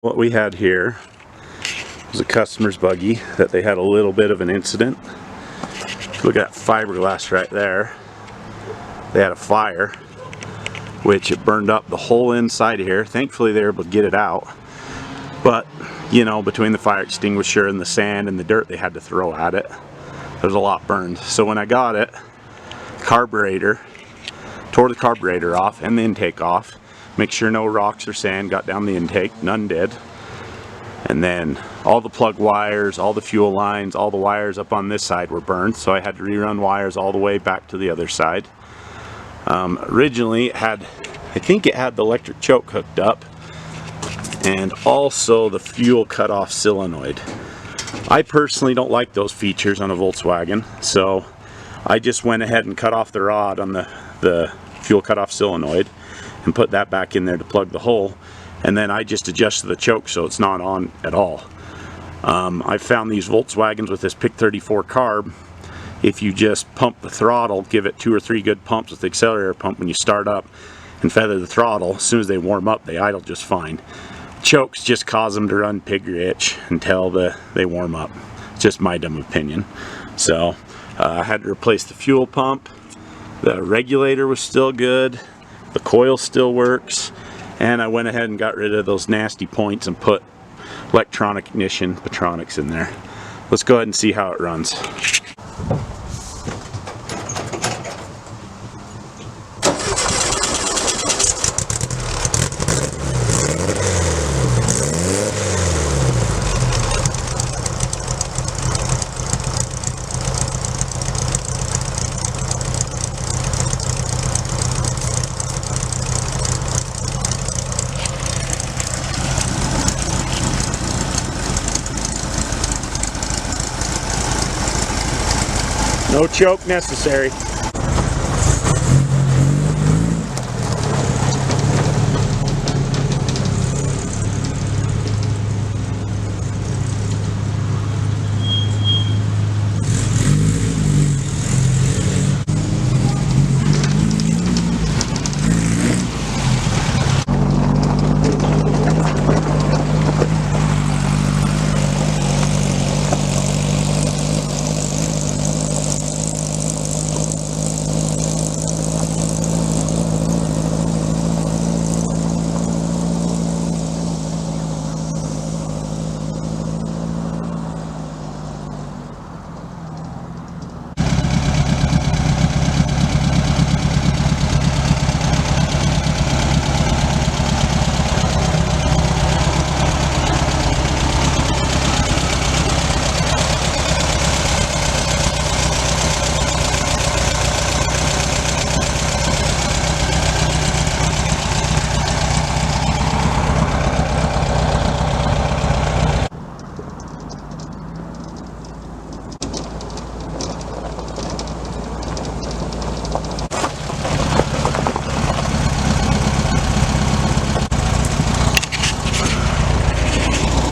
What we had here was a customer's buggy that they had a little bit of an incident. Look at that fiberglass right there. They had a fire, which it burned up the whole inside of here. Thankfully they were able to get it out. But, you know, between the fire extinguisher and the sand and the dirt they had to throw at it, there's a lot burned. So when I got it, carburetor, tore the carburetor off and the intake off. Make sure no rocks or sand got down the intake. None did. And then all the plug wires, all the fuel lines, all the wires up on this side were burned. So I had to rerun wires all the way back to the other side. Originally it had, I think it had the electric choke hooked up and also the fuel cutoff solenoid. I personally don't like those features on a Volkswagen, so I just went ahead and cut off the rod on the fuel cutoff solenoid and put that back in there to plug the hole, and then I just adjusted the choke so it's not on at all. I found these Volkswagens with this PIC 34 carb, if you just pump the throttle, give it 2 or 3 good pumps with the accelerator pump when you start up and feather the throttle, as soon as they warm up they idle just fine. Chokes just cause them to run pig rich until they warm up. It's just my dumb opinion. So I had to replace the fuel pump. The regulator was still good. The coil still works. And I went ahead and got rid of those nasty points and put electronic ignition Patronics in there. Let's go ahead and see how it runs. No choke necessary.